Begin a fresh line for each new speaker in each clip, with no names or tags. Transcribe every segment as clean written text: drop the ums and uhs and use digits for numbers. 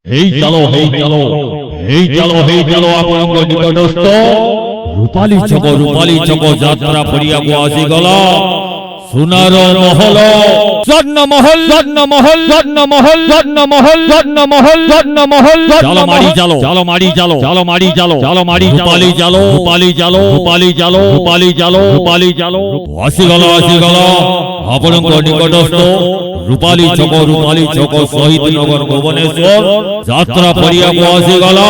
এই চলো ଆପଣଙ୍କ ନିକଟସ୍ଥ ରୂପାଲି ଛକ ଯାତ୍ରା ପଡ଼ିଆକୁ ଆସିଗଲା। ସୁନାର ମହଲ ସ୍ୱର୍ଣ୍ଣ ମହଲ ଚାଲ ମାଡ଼ି ଚାଲ ଆସିଗଲା ଆପଣଙ୍କ ନିକଟସ୍ଥ ରୂପାଲି ଛକ ଶହୀଦ ନଗର ଭୁବନେଶ୍ୱର ଯାତ୍ରା ପଡ଼ିଆକୁ ଆସିଗଲା।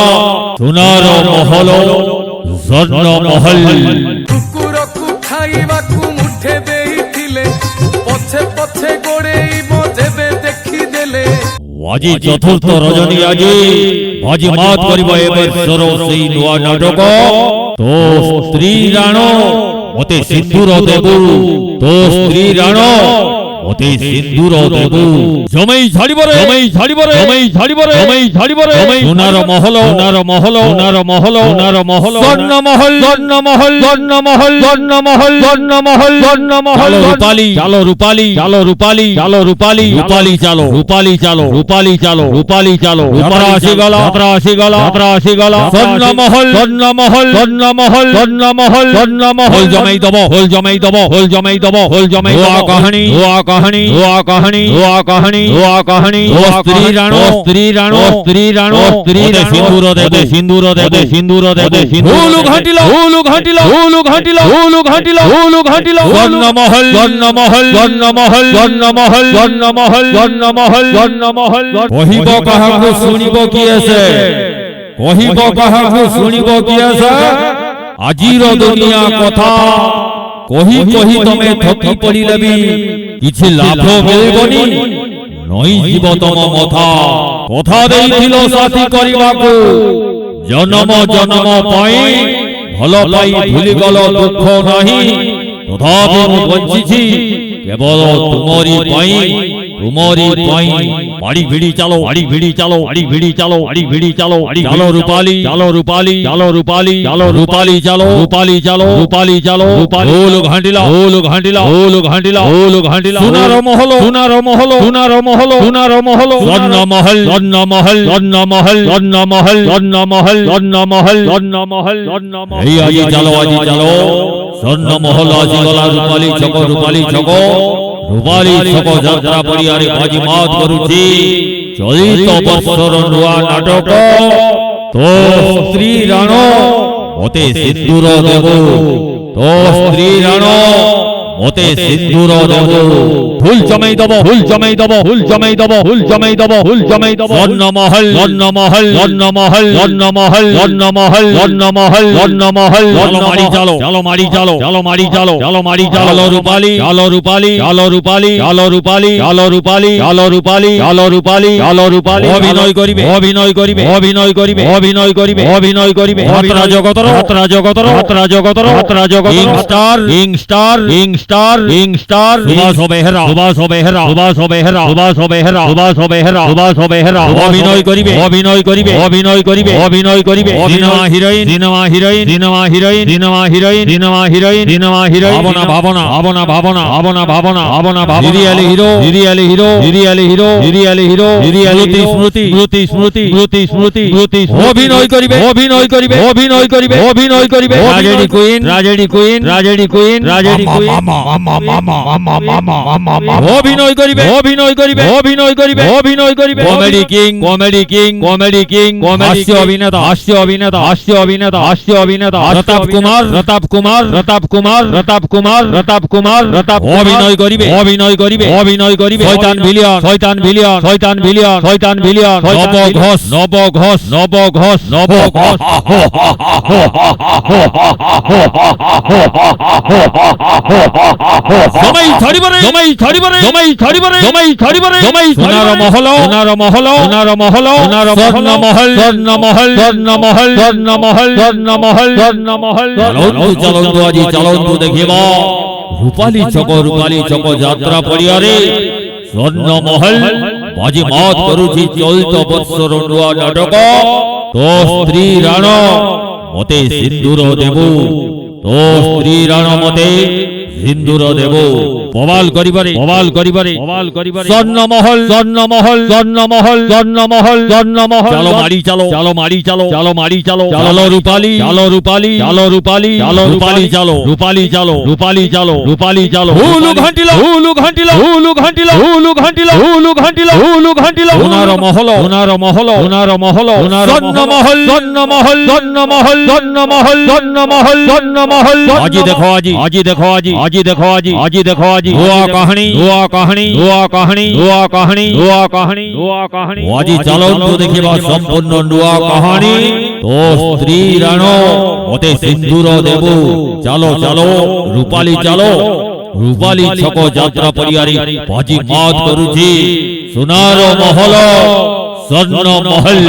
ସୁନାର ମହଲ ସ୍ୱର୍ଣ୍ଣ ମହଲ।
କୁକୁରକୁ ଖାଇବାକୁ ମୁଠେ ଦେଇଥିଲେ ପଛେ ପଛେ ଗୋଡ଼େଇବ ଯେବେ ଦେଖିଦେଲେ।
ଆଜି ଚତୁର୍ଥ ରଜନୀ ଆଜି ବାଜି ମାତ କରିବ ଏ ବର୍ଷର ସେଇ ନୂଆ ନାଟକ ତୋ ସ୍ତ୍ରୀ ରାଣ ମତେ ସିନ୍ଦୁର ଦେବୁ, ତୋ ସ୍ତ୍ରୀ ରାଣ ମତେ ସିନ୍ଦୁର ଦେବୁ। ଜମେଇ ଝାଡ଼ିବରେ ସୁନାର ମହଲ ସ୍ୱର୍ଣ୍ଣ মহল রূপালী চালো যাত্রা আসিগলা স্বর্ণ মহল হোল জমাই দব হোল জমাই হুয়া কাহানি স্ত্রী রাণো সিন্দুর দেবে হুলু ঘাটিল স্বর্ণ মহল কহিব কাহাকু শুনিব কি আছে আজির দুনিয়া কথা কহি তমে থকি পড়িলে বি কিছু লাভ মিলবনি নই জীব তম কথা দেইছিল সাথী করিবাকু জনম পাই ভাল পাই ভুলি গল দুঃখ নাহি তথাপি মু বঞ্চিছি কেবল তুমরি পাই মাড়ি ভিড়ি চালো রূপালী চালো হোল ঘাঁটিলা সোনার মহল স্বর্ণ মহল এই আজি চালো স্বর্ণ মহল আসিগলা রূপালী ছক যাত্রা পড়িয়ারে বাজি মাত করুছি চলিত বৎসর নূয়া নাটক তো স্ত্রী রাণ মতে সিন্দুর দেব ফুল জমাই দব স্বর্ণ মহল মাড়ি চালো রূপালী অভিনয় করিবে যাত্রা জগতর কিং স্টার সুভাষ বেহেরা অভিনয় করিবে সিনেমা হিরোইন ভাবনা সিরিয়ালি হিরো স্মৃতি অভিনয় করিবে ট্রাজেডি কুইন অভিনয় করিবে কমেডি কিং হাস্য অভিনেতা রতাপ কুমার অভিনয় করিবে শয়তান ভিলিয়ন নব ঘোষ জমাই ছাড়িবারে সোনার মহল স্বর্ণ মহল চলন্তু আজি চলন্তু দেখিবা রূপালী ছক যাত্রা পড়িয়ারে স্বর্ণ মহল বাজি মাত করুছি চলিত বৎসর নূয়া নাটক তো স্ত্রী রাণ মতে সিন্দুর দেব ববাল করিবারে ববাল করিবারে ববাল করিবারে জন্মমহল জন্মমহল জন্মমহল জন্মমহল জন্মমহল চলো মারি চালো চালো মারি চালো চালো মারি চালো চালো রূপালী চালো রূপালী চালো রূপালী চালো রূপালী চালো রূপালী চালো রূপালী চালো রূপালী চালো হুলু ঘান্টিলো হুলু ঘান্টিলো হুলু ঘান্টিলো হুলু ঘান্টিলো হুলু ঘান্টিলো হুলু ঘান্টিলো ওনার মহল ওনার মহল ওনার মহল ওনার জন্মমহল জন্মমহল জন্মমহল জন্মমহল জন্মমহল জন্মমহল আজি দেখো আজি আজি দেখো আজি আজি দেখো আজি আজি দেখো আজি গোয়া কাহিনী গোয়া কাহিনী গোয়া কাহিনী গোয়া কাহিনী গোয়া কাহিনী গোয়া কাহিনী আজি চলন্ত দেখিবা সম্পূর্ণ নূয়া কাহিনী তো স্ত্রী রাণ ওতে সিন্ধুর দেব চলো চলো রূপালী চলো রূপালী ছক যাত্রা পরিয়ারি বাজি মাত করুছি সোনার মহল স্বর্ণ মহল